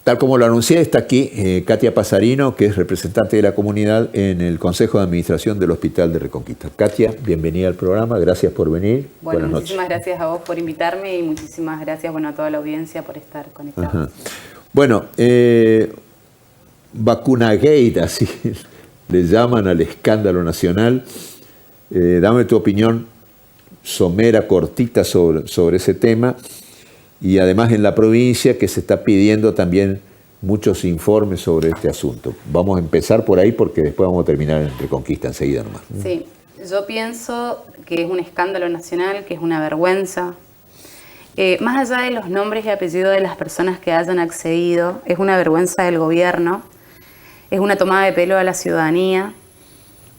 Tal como lo anuncié, está aquí Katia Pasarino, que es representante de la comunidad en el Consejo de Administración del Hospital de Reconquista. Katia, bienvenida al programa, gracias por venir. Bueno, muchísimas gracias a vos por invitarme y muchísimas gracias a toda la audiencia por estar conectados. Ajá. Bueno, Vacunagate, así le llaman al escándalo nacional. Dame tu opinión somera, cortita sobre ese tema. Y además en la provincia que se está pidiendo también muchos informes sobre este asunto. Vamos a empezar por ahí porque después vamos a terminar en Reconquista enseguida nomás. Sí, yo pienso que es un escándalo nacional, que es una vergüenza. Más allá de los nombres y apellidos de las personas que hayan accedido, es una vergüenza del gobierno, es una tomada de pelo a la ciudadanía.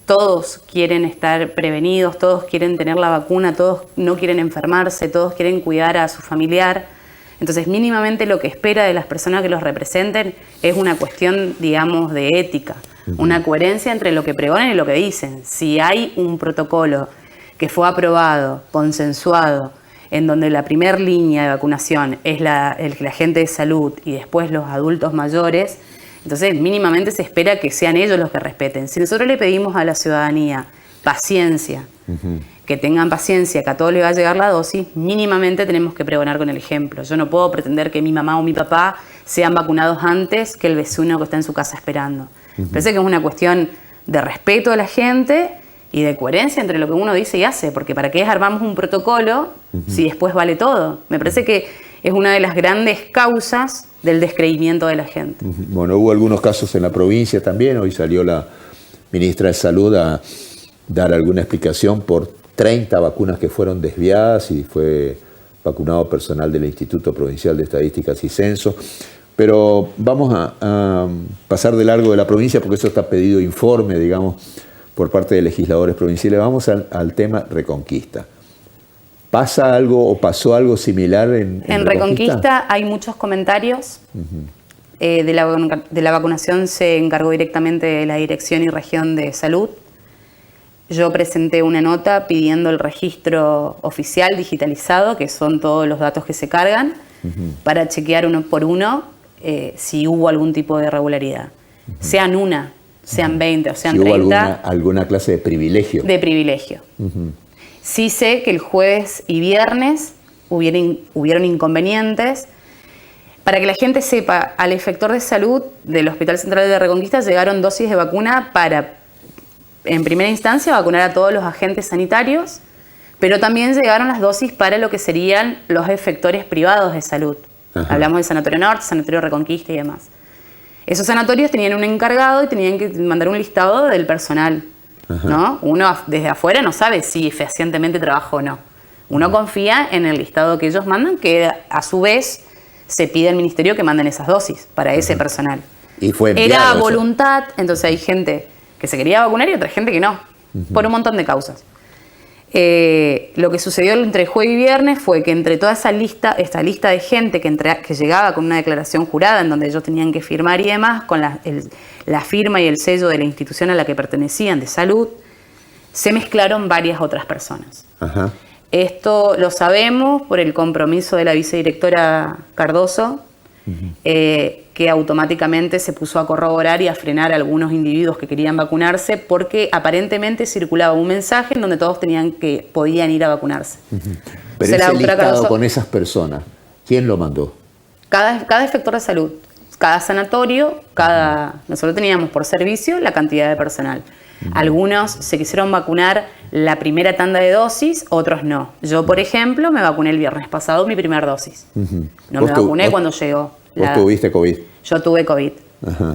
Todos quieren estar prevenidos, todos quieren tener la vacuna, todos no quieren enfermarse, todos quieren cuidar a su familiar. Entonces, mínimamente lo que espera de las personas que los representen es una cuestión, digamos, de ética, una coherencia entre lo que pregonan y lo que dicen. Si hay un protocolo que fue aprobado, consensuado, en donde la primera línea de vacunación es la gente de salud y después los adultos mayores, entonces mínimamente se espera que sean ellos los que respeten. Si nosotros le pedimos a la ciudadanía paciencia, que tengan paciencia, que a todos les va a llegar la dosis, mínimamente tenemos que pregonar con el ejemplo. Yo no puedo pretender que mi mamá o mi papá sean vacunados antes que el vecino que está en su casa esperando. Parece que es una cuestión de respeto a la gente y de coherencia entre lo que uno dice y hace, porque ¿para qué armamos un protocolo si después vale todo? Me parece que es una de las grandes causas del descreimiento de la gente. Bueno, hubo algunos casos en la provincia también. Hoy salió la ministra de Salud a dar alguna explicación por 30 vacunas que fueron desviadas y fue vacunado personal del Instituto Provincial de Estadísticas y Censo. Pero vamos a pasar de largo de la provincia porque eso está pedido informe, digamos, por parte de legisladores provinciales. Vamos al tema Reconquista. ¿Pasa algo o pasó algo similar en Reconquista? Hay muchos comentarios. De la vacunación se encargó directamente la Dirección y Región de Salud. Yo presenté una nota pidiendo el registro oficial digitalizado, que son todos los datos que se cargan, para chequear uno por uno si hubo algún tipo de irregularidad. Sean una, sean 20 o sean 30. ¿Hubo alguna clase de privilegio? De privilegio. Sí sé que el jueves y viernes hubieron inconvenientes. Para que la gente sepa, al efector de salud del Hospital Central de Reconquista llegaron dosis de vacuna para, en primera instancia, vacunar a todos los agentes sanitarios, pero también llegaron las dosis para lo que serían los efectores privados de salud. Hablamos de Sanatorio Norte, Sanatorio Reconquista y demás. Esos sanatorios tenían un encargado y tenían que mandar un listado del personal, ¿no? Uno desde afuera no sabe si fehacientemente trabajó o no. Uno confía en el listado que ellos mandan, que a su vez se pide al ministerio que manden esas dosis para ese personal. Y fue era a voluntad, entonces hay gente que se quería vacunar y otra gente que no, por un montón de causas. Lo que sucedió entre jueves y viernes fue que entre toda esta lista de gente que llegaba con una declaración jurada en donde ellos tenían que firmar y demás, con la firma y el sello de la institución a la que pertenecían de salud, se mezclaron varias otras personas. Esto lo sabemos por el compromiso de la vicedirectora Cardoso, que automáticamente se puso a corroborar y a frenar a algunos individuos que querían vacunarse porque aparentemente circulaba un mensaje en donde todos podían ir a vacunarse. Pero ese listado con esas personas, ¿quién lo mandó? Cada efector de salud, cada sanatorio, nosotros teníamos por servicio la cantidad de personal. Algunos se quisieron vacunar la primera tanda de dosis, otros no. Yo, por ejemplo, me vacuné el viernes pasado mi primera dosis. No me vacuné cuando llegó. ¿Vos tuviste COVID? Yo tuve COVID.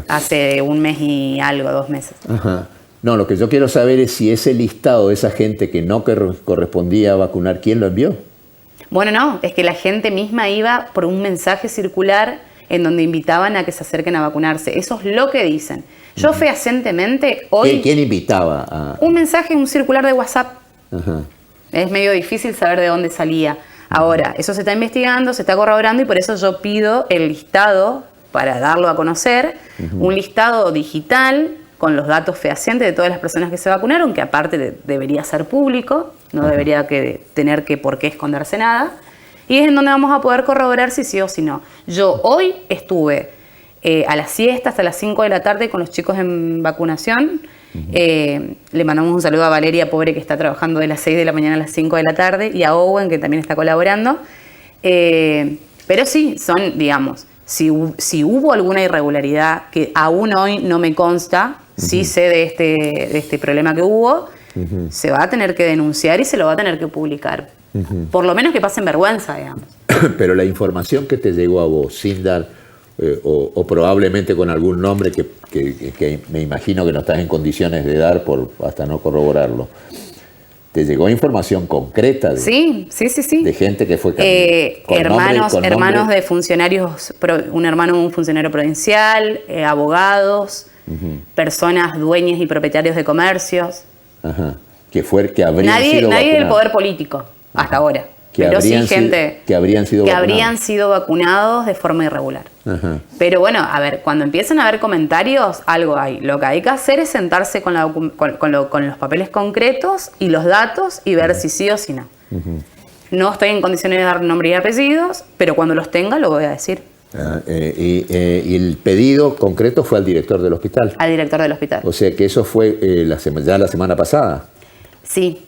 Hace un mes y algo, 2 meses. No, lo que yo quiero saber es si ese listado de esa gente que no correspondía a vacunar, ¿quién lo envió? Bueno, no, es que la gente misma iba por un mensaje circular en donde invitaban a que se acerquen a vacunarse. Eso es lo que dicen. Yo fehacientemente hoy... ¿Quién invitaba a...? Un mensaje, un circular de WhatsApp. Es medio difícil saber de dónde salía. Ahora, eso se está investigando, se está corroborando y por eso yo pido el listado para darlo a conocer, un listado digital con los datos fehacientes de todas las personas que se vacunaron, que aparte debería ser público, no debería tener por qué esconderse nada, y es en donde vamos a poder corroborar si sí o si no. Yo hoy estuve a la siesta hasta las 5 de la tarde con los chicos en vacunación. Le mandamos un saludo a Valeria, pobre, que está trabajando de las 6 de la mañana a las 5 de la tarde, y a Owen, que también está colaborando. Pero sí, son, digamos, si hubo alguna irregularidad, que aún hoy no me consta, sí sé de este problema que hubo, se va a tener que denunciar y se lo va a tener que publicar. Por lo menos que pasen vergüenza, digamos. Pero la información que te llegó a vos, sin dar, o probablemente con algún nombre que me imagino que no estás en condiciones de dar hasta no corroborarlo, ¿te llegó información concreta? Sí. De gente que fue hermanos de funcionarios, un funcionario provincial, abogados, personas dueñas y propietarios de comercios. Ajá. Que habrían sido nadie del vacunados. poder político hasta ahora. Que pero sí habrían gente que habrían sido vacunados de forma irregular. Ajá. Pero bueno, a ver, cuando empiezan a haber comentarios, algo hay. Lo que hay que hacer es sentarse con los papeles concretos y los datos y ver si sí o si no. No estoy en condiciones de dar nombre y apellidos, pero cuando los tenga lo voy a decir. Y el pedido concreto fue al director del hospital. Al director del hospital. O sea que eso fue ya la semana pasada. Sí.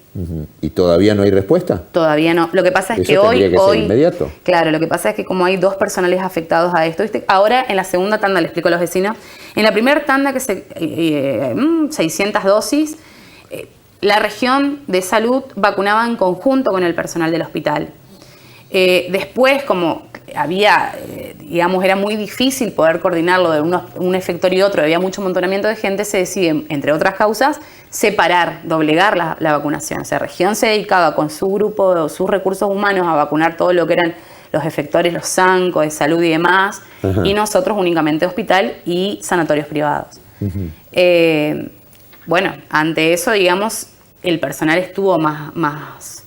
¿Y todavía no hay respuesta? Todavía no. Lo que pasa es Eso que hoy... ser inmediato. Claro, lo que pasa es que como hay 2 personales afectados a esto, ¿viste? Ahora en la segunda tanda, le explico a los vecinos, en la primera tanda 600 dosis, la región de salud vacunaba en conjunto con el personal del hospital. Después, como había, digamos, era muy difícil poder coordinarlo de un efector y otro, había mucho amontonamiento de gente, se decide, entre otras causas, separar, doblegar la vacunación. O sea, región se dedicaba con su grupo, sus recursos humanos a vacunar todo lo que eran los efectores, los SANCO de salud y demás, y nosotros únicamente hospital y sanatorios privados. Bueno, ante eso, digamos, el personal estuvo más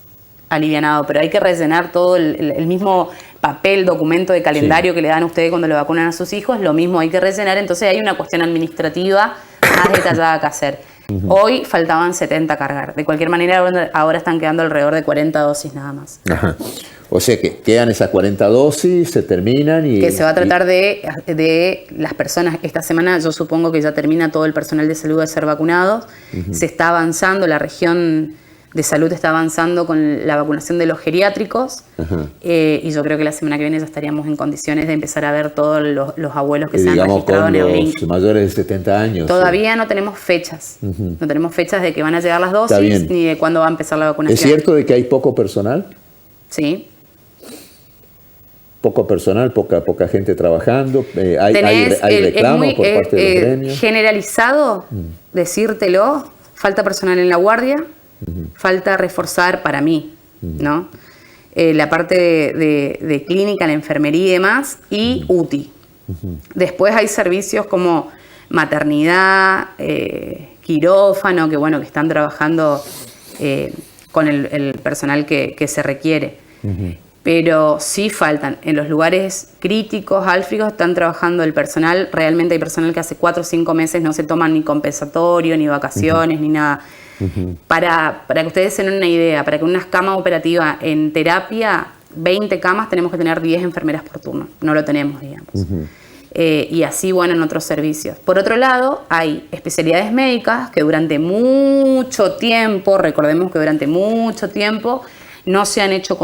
alivianado, pero hay que rellenar todo el mismo papel, documento de calendario que le dan a ustedes cuando le vacunan a sus hijos, lo mismo hay que rellenar, entonces hay una cuestión administrativa más detallada que hacer. Hoy faltaban 70 a cargar, de cualquier manera ahora están quedando alrededor de 40 dosis nada más. Ajá. O sea que quedan esas 40 dosis, se terminan y... Que se va a tratar de las personas, esta semana yo supongo que ya termina todo el personal de salud de ser vacunados, se está avanzando, la región de salud está avanzando con la vacunación de los geriátricos, y yo creo que la semana que viene ya estaríamos en condiciones de empezar a ver todos los abuelos que se han registrado en el link. Los mayores de 70 años. Todavía no tenemos fechas, no tenemos fechas de que van a llegar las dosis ni de cuándo va a empezar la vacunación. ¿Es cierto de que hay poco personal? Sí. Poco personal, poca gente trabajando, hay reclamos por parte de los gremios. Generalizado, decírtelo, falta personal en la guardia, falta reforzar para mí, ¿no? La parte de clínica, la enfermería y demás, y UTI. Después hay servicios como maternidad, quirófano, que bueno, que están trabajando con el personal que se requiere. Pero sí faltan. En los lugares críticos, álficos, están trabajando el personal. Realmente hay personal que hace 4 o 5 meses no se toman ni compensatorio, ni vacaciones, ni nada. Para que ustedes se den una idea, para que una cama operativa en terapia, 20 camas, tenemos que tener 10 enfermeras por turno. No lo tenemos, digamos. Y así, bueno, en otros servicios. Por otro lado, hay especialidades médicas que durante mucho tiempo, recordemos que durante mucho tiempo, no se han hecho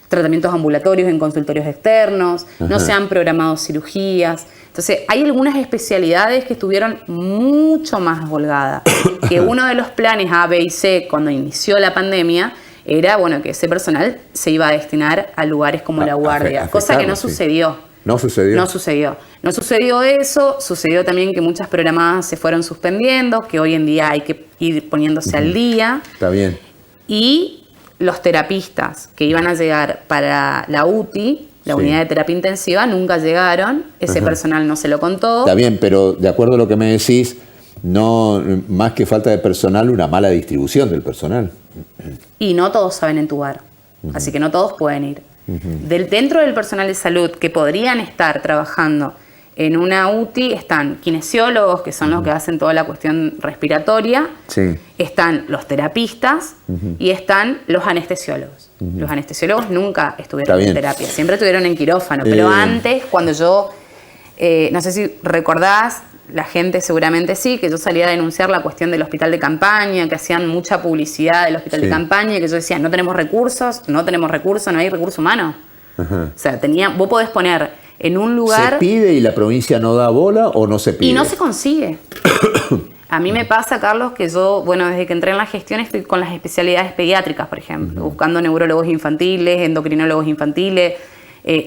tratamientos ambulatorios en consultorios externos, no se han programado cirugías. Entonces, hay algunas especialidades que estuvieron mucho más holgadas. Que uno de los planes A, B y C, cuando inició la pandemia, era bueno que ese personal se iba a destinar a lugares como la guardia, cosa que no sucedió. ¿No sucedió? No sucedió. No sucedió eso, sucedió también que muchas programadas se fueron suspendiendo, que hoy en día hay que ir poniéndose al día. Está bien. Y los terapistas que iban a llegar para la UTI, la unidad de terapia intensiva, nunca llegaron. Ese personal no se lo contó. Está bien, pero de acuerdo a lo que me decís, no más que falta de personal, una mala distribución del personal. Y no todos saben entubar, así que no todos pueden ir. Dentro del personal de salud que podrían estar trabajando en una UTI están kinesiólogos, que son los que hacen toda la cuestión respiratoria, están los terapistas y están los anestesiólogos. Los anestesiólogos nunca estuvieron en terapia, siempre estuvieron en quirófano, pero antes, cuando yo no sé si recordás, la gente seguramente sí, que yo salía a denunciar la cuestión del hospital de campaña, que hacían mucha publicidad del hospital de campaña, que yo decía, no tenemos recursos, no hay recurso humano. Ajá. O sea, vos podés poner en un lugar... ¿Se pide y la provincia no da bola o no se pide? Y no se consigue. A mí me pasa, Carlos, que yo, desde que entré en la gestión estoy con las especialidades pediátricas, por ejemplo, buscando neurólogos infantiles, endocrinólogos infantiles,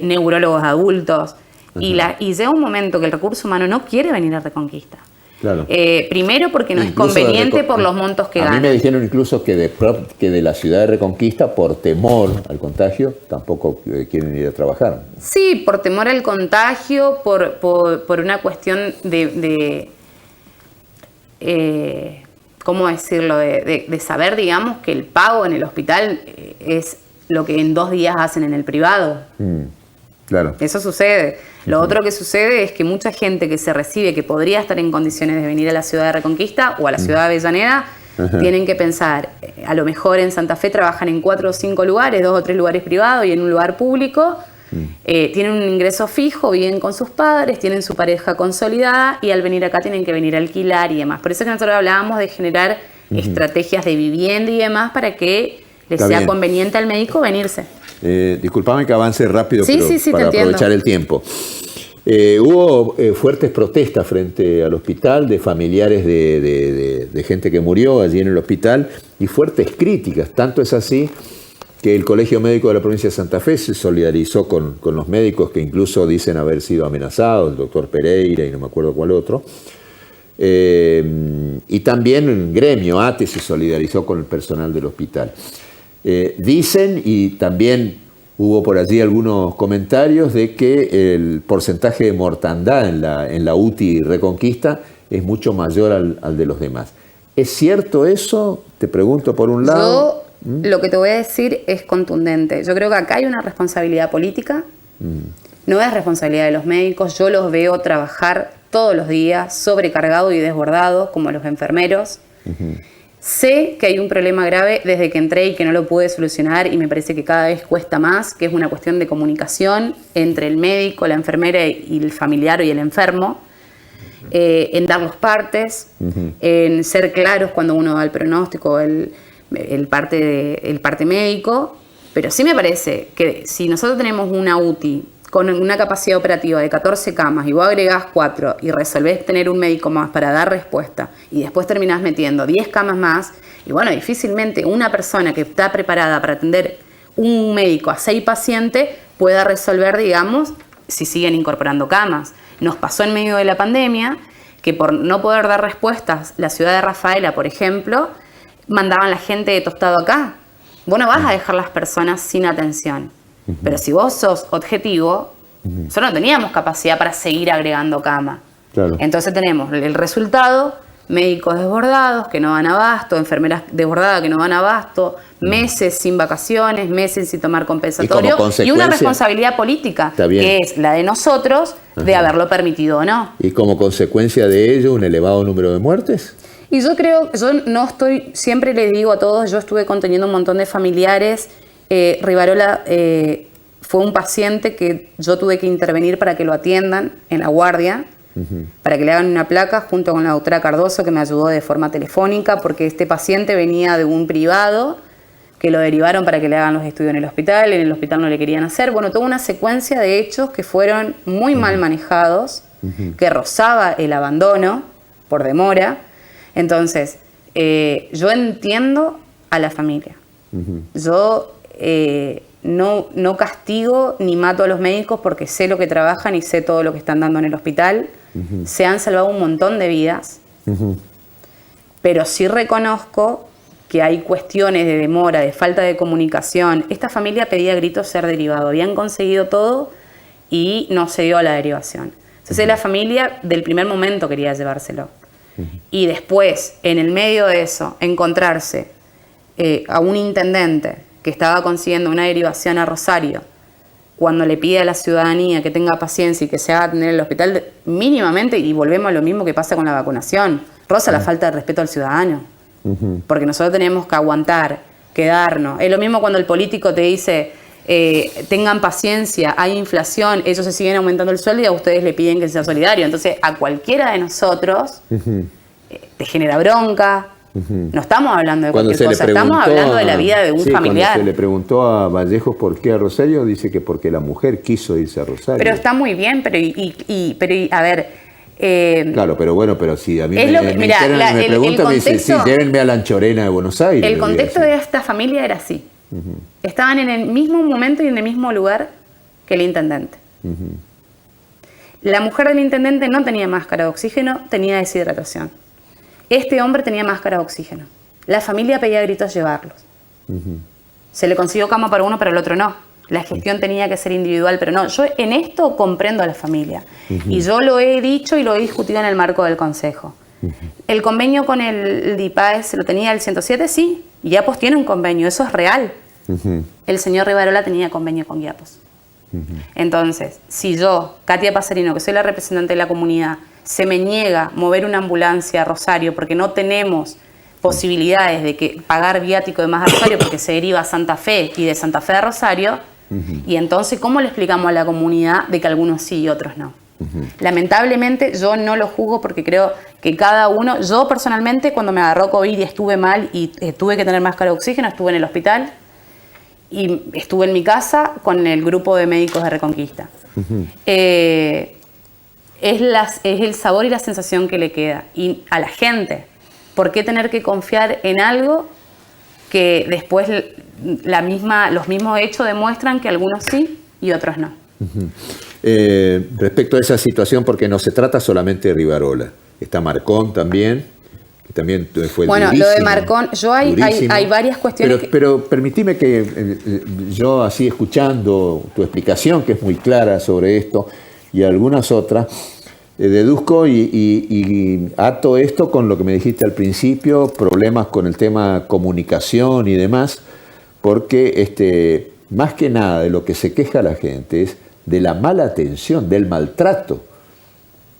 neurólogos adultos. Y llega un momento que el recurso humano no quiere venir a Reconquista. Claro. Primero porque no incluso es conveniente por los montos que ganan. A mí me dijeron incluso que de la ciudad de Reconquista, por temor al contagio, tampoco quieren ir a trabajar. Sí, por temor al contagio, por una cuestión ¿cómo decirlo? De saber, digamos, que el pago en el hospital es lo que en 2 días hacen en el privado. Claro. Eso sucede. Lo otro que sucede es que mucha gente que se recibe, que podría estar en condiciones de venir a la ciudad de Reconquista o a la ciudad de Avellaneda, tienen que pensar, a lo mejor en Santa Fe trabajan en 4 o 5 lugares, 2 o 3 lugares privados y en un lugar público, tienen un ingreso fijo, viven con sus padres, tienen su pareja consolidada y al venir acá tienen que venir a alquilar y demás. Por eso que nosotros hablábamos de generar estrategias de vivienda y demás para que les sea conveniente al médico venirse. Disculpame que avance rápido, sí, pero para aprovechar el tiempo. Hubo fuertes protestas frente al hospital de familiares de gente que murió allí en el hospital y fuertes críticas. Tanto es así que el Colegio Médico de la Provincia de Santa Fe se solidarizó con los médicos que incluso dicen haber sido amenazados, el doctor Pereira y no me acuerdo cuál otro. Y también el gremio ATE se solidarizó con el personal del hospital. Dicen, y también hubo por allí algunos comentarios, de que el porcentaje de mortandad en la UTI Reconquista es mucho mayor al de los demás. ¿Es cierto eso? Te pregunto por un lado. Lo que te voy a decir es contundente. Yo creo que acá hay una responsabilidad política. No es responsabilidad de los médicos. Yo los veo trabajar todos los días, sobrecargados y desbordados, como los enfermeros. Sé que hay un problema grave desde que entré y que no lo pude solucionar y me parece que cada vez cuesta más, que es una cuestión de comunicación entre el médico, la enfermera y el familiar y el enfermo, en dar los partes, en ser claros cuando uno da el pronóstico, el parte médico, pero sí me parece que si nosotros tenemos una UTI con una capacidad operativa de 14 camas y vos agregás 4 y resolvés tener un médico más para dar respuesta y después terminás metiendo 10 camas más, y difícilmente una persona que está preparada para atender un médico a 6 pacientes pueda resolver, digamos, si siguen incorporando camas. Nos pasó en medio de la pandemia que por no poder dar respuestas, la ciudad de Rafaela, por ejemplo, mandaban la gente de Tostado acá. Vos no vas a dejar las personas sin atención. Pero si vos sos objetivo, nosotros no teníamos capacidad para seguir agregando cama. Claro. Entonces tenemos el resultado, médicos desbordados que no dan abasto, enfermeras desbordadas que no dan abasto, meses sin vacaciones, meses sin tomar compensatorio y una responsabilidad política, que es la de nosotros de haberlo permitido o no. ¿Y como consecuencia de ello un elevado número de muertes? Y yo creo, siempre les digo a todos, yo estuve conteniendo un montón de familiares. Rivarola fue un paciente que yo tuve que intervenir para que lo atiendan en la guardia, para que le hagan una placa junto con la doctora Cardoso, que me ayudó de forma telefónica, porque este paciente venía de un privado que lo derivaron para que le hagan los estudios en el hospital no le querían hacer. Toda una secuencia de hechos que fueron muy mal manejados, que rozaba el abandono por demora. Entonces, yo entiendo a la familia. Yo no castigo ni mato a los médicos porque sé lo que trabajan y sé todo lo que están dando en el hospital. Se han salvado un montón de vidas, pero sí reconozco que hay cuestiones de demora, de falta de comunicación. Esta familia pedía a gritos ser derivado, habían conseguido todo y no se dio a la derivación. Entonces la familia del primer momento quería llevárselo. Y después, en el medio de eso, encontrarse a un intendente que estaba consiguiendo una derivación a Rosario, cuando le pide a la ciudadanía que tenga paciencia y que se haga atender en el hospital mínimamente, y volvemos a lo mismo que pasa con la vacunación, roza la falta de respeto al ciudadano. Porque nosotros tenemos que aguantar, quedarnos. Es lo mismo cuando el político te dice, tengan paciencia, hay inflación, ellos se siguen aumentando el sueldo y a ustedes le piden que sea solidario. Entonces, a cualquiera de nosotros te genera bronca. No estamos hablando de cualquier cosa, estamos hablando de la vida de un familiar. Cuando se le preguntó a Vallejos por qué a Rosario, dice que porque la mujer quiso irse a Rosario. Pero está muy bien, pero a ver... claro, pero bueno, pero si a mí me preguntan, me dicen, sí, llévenme a la Anchorena de Buenos Aires. El contexto de esta familia era así. Estaban en el mismo momento y en el mismo lugar que el intendente. La mujer del intendente no tenía máscara de oxígeno, tenía deshidratación. Este hombre tenía máscara de oxígeno. La familia pedía a gritos llevarlos. Se le consiguió cama para uno, pero el otro no. La gestión tenía que ser individual, pero no. Yo en esto comprendo a la familia. Y yo lo he dicho y lo he discutido en el marco del Consejo. El convenio con el DIPAES lo tenía el 107, sí. Guiapos tiene un convenio, eso es real. El señor Rivarola tenía convenio con Guiapos. Entonces, si yo, Katia Pasarino, que soy la representante de la comunidad, se me niega mover una ambulancia a Rosario porque no tenemos posibilidades de pagar viático de más a Rosario porque se deriva a Santa Fe y de Santa Fe a Rosario, y entonces, ¿cómo le explicamos a la comunidad de que algunos sí y otros no? Lamentablemente, yo no lo juzgo porque creo que cada uno, yo personalmente, cuando me agarró COVID y estuve mal y tuve que tener máscara de oxígeno, estuve en el hospital y estuve en mi casa con el grupo de médicos de Reconquista. Es el sabor y la sensación que le queda. Y a la gente, ¿por qué tener que confiar en algo que después los mismos hechos demuestran que algunos sí y otros no? Respecto a esa situación, porque no se trata solamente de Rivarola, está Marcón también, que también fue bueno, durísimo, lo de Marcón, hay varias cuestiones. Pero permitime que yo, así escuchando tu explicación, que es muy clara sobre esto, y algunas otras, deduzco y ato esto con lo que me dijiste al principio, problemas con el tema comunicación y demás, porque más que nada de lo que se queja la gente es de la mala atención, del maltrato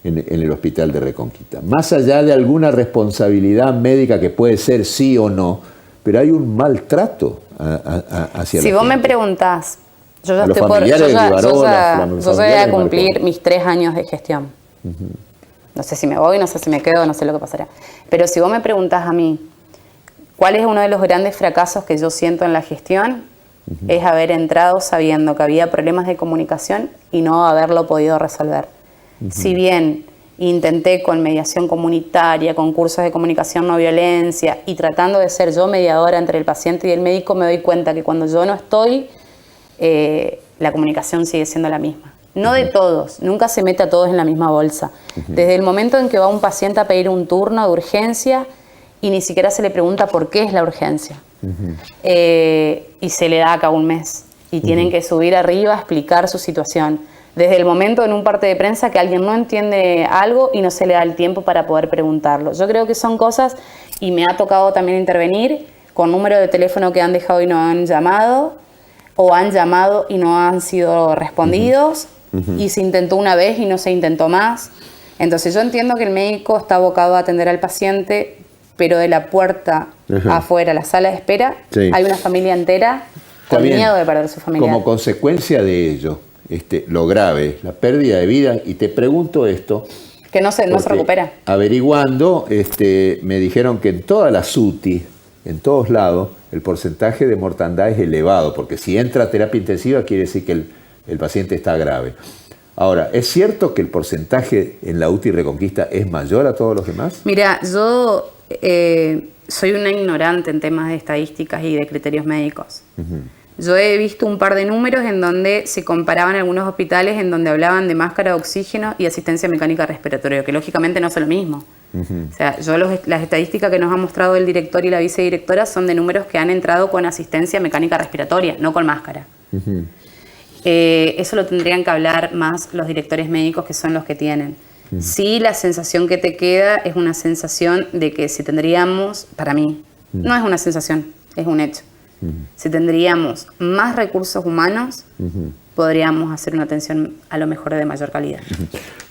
en el hospital de Reconquista. Más allá de alguna responsabilidad médica que puede ser sí o no, pero hay un maltrato hacia la gente. Si vos me preguntás, yo ya voy a cumplir mis 3 años de gestión. No sé si me voy, no sé si me quedo, no sé lo que pasará. Pero si vos me preguntás a mí, ¿cuál es uno de los grandes fracasos que yo siento en la gestión? Es haber entrado sabiendo que había problemas de comunicación y no haberlo podido resolver. Si bien intenté con mediación comunitaria, con cursos de comunicación no violencia y tratando de ser yo mediadora entre el paciente y el médico, me doy cuenta que cuando yo no estoy, la comunicación sigue siendo la misma. No de todos, nunca se mete a todos en la misma bolsa. Desde el momento en que va un paciente a pedir un turno de urgencia y ni siquiera se le pregunta por qué es la urgencia. Y se le da acá un mes y tienen que subir arriba a explicar su situación. Desde el momento en un parte de prensa que alguien no entiende algo y no se le da el tiempo para poder preguntarlo. Yo creo que son cosas, y me ha tocado también intervenir con números de teléfono que han dejado y no han llamado, o han llamado y no han sido respondidos, y se intentó una vez y no se intentó más. Entonces yo entiendo que el médico está abocado a atender al paciente, pero de la puerta afuera, la sala de espera, hay una familia entera con miedo de perder su familia. Como consecuencia de ello, lo grave, la pérdida de vida, y te pregunto esto... Que no se recupera. Averiguando, me dijeron que en todas las UTI, en todos lados, el porcentaje de mortandad es elevado, porque si entra a terapia intensiva quiere decir que el paciente está grave. Ahora, ¿es cierto que el porcentaje en la UTI Reconquista es mayor a todos los demás? Mira, yo soy una ignorante en temas de estadísticas y de criterios médicos. Yo he visto un par de números en donde se comparaban algunos hospitales en donde hablaban de máscara de oxígeno y asistencia mecánica respiratoria, que lógicamente no son lo mismo. O sea, las estadísticas que nos ha mostrado el director y la vicedirectora son de números que han entrado con asistencia mecánica respiratoria, no con máscara. Eso lo tendrían que hablar más los directores médicos, que son los que tienen. Sí, la sensación que te queda es una sensación de que si tendríamos, para mí, no es una sensación, es un hecho. Si tendríamos más recursos humanos, podríamos hacer una atención a lo mejor de mayor calidad.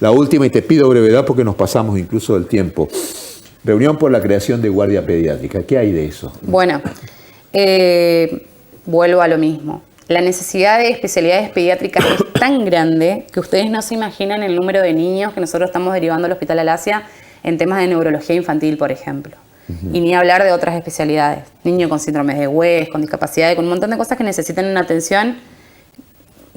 La última, y te pido brevedad porque nos pasamos incluso del tiempo. Reunión por la creación de guardia pediátrica. ¿Qué hay de eso? Bueno, vuelvo a lo mismo. La necesidad de especialidades pediátricas es tan grande que ustedes no se imaginan el número de niños que nosotros estamos derivando al Hospital Alasia en temas de neurología infantil, por ejemplo. Y ni hablar de otras especialidades. Niños con síndromes de West, con discapacidades, con un montón de cosas que necesitan una atención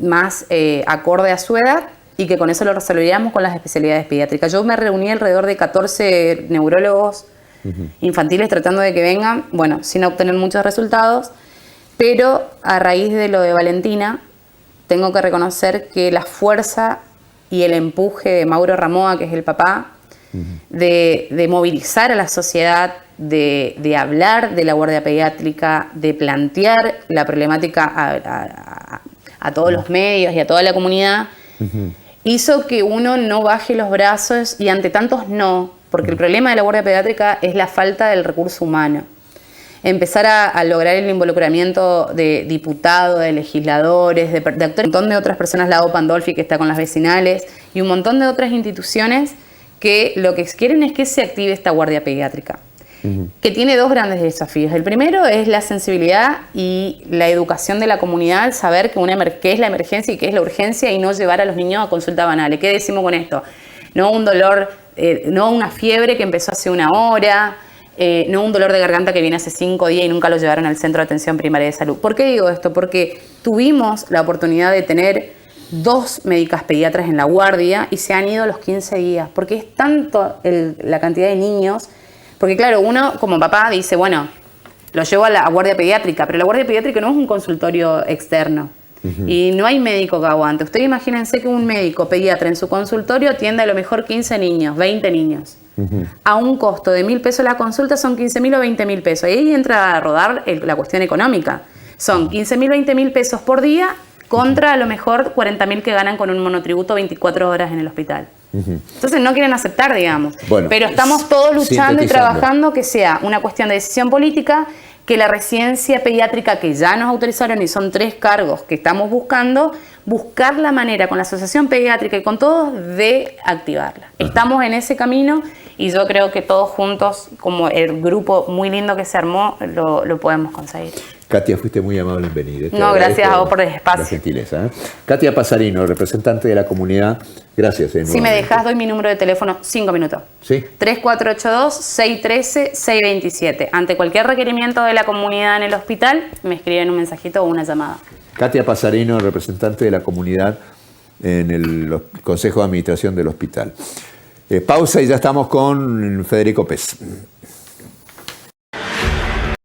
más acorde a su edad y que con eso lo resolveríamos con las especialidades pediátricas. Yo me reuní alrededor de 14 neurólogos infantiles tratando de que vengan, bueno, sin obtener muchos resultados, pero a raíz de lo de Valentina, tengo que reconocer que la fuerza y el empuje de Mauro Ramoa, que es el papá, de movilizar a la sociedad, de hablar de la guardia pediátrica, de plantear la problemática a todos los medios y a toda la comunidad, hizo que uno no baje los brazos y ante tantos no, porque el problema de la guardia pediátrica es la falta del recurso humano. Empezar a lograr el involucramiento de diputados, de legisladores, de actores, un montón de otras personas, la O Pandolfi que está con las vecinales y un montón de otras instituciones que lo que quieren es que se active esta guardia pediátrica, que tiene dos grandes desafíos. El primero es la sensibilidad y la educación de la comunidad al saber qué es la emergencia y qué es la urgencia y no llevar a los niños a consulta banales. ¿Qué decimos con esto? No un dolor, no una fiebre que empezó hace una hora, no un dolor de garganta que viene hace 5 días y nunca lo llevaron al centro de atención primaria de salud. ¿Por qué digo esto? Porque tuvimos la oportunidad de tener 2 médicas pediatras en la guardia y se han ido a los 15 días, porque es tanto la cantidad de niños, porque claro, uno como papá dice, bueno, lo llevo a la guardia pediátrica, pero la guardia pediátrica no es un consultorio externo y no hay médico que aguante. Ustedes imagínense que un médico pediatra en su consultorio atiende a lo mejor 15 niños, 20 niños. A un costo de 1.000 pesos la consulta son 15.000 o 20.000 pesos. Y ahí entra a rodar la cuestión económica. Son 15.000, 20.000 pesos por día contra a lo mejor 40.000 que ganan con un monotributo 24 horas en el hospital. Entonces no quieren aceptar, digamos. Bueno, pero estamos todos luchando y trabajando que sea una cuestión de decisión política, que la residencia pediátrica que ya nos autorizaron y son 3 cargos que estamos buscando, buscar la manera con la asociación pediátrica y con todos de activarla. Estamos en ese camino y yo creo que todos juntos, como el grupo muy lindo que se armó, lo podemos conseguir. Katia, fuiste muy amable en venir. No, gracias a vos por el espacio. La gentileza. Katia Pasarino, representante de la comunidad. Gracias. Si me dejas, doy mi número de teléfono 5 minutos. Sí. 3482-613-627. Ante cualquier requerimiento de la comunidad en el hospital, me escriben un mensajito o una llamada. Katia Pasarino, representante de la comunidad en el Consejo de Administración del hospital. Pausa y ya estamos con Federico Pez.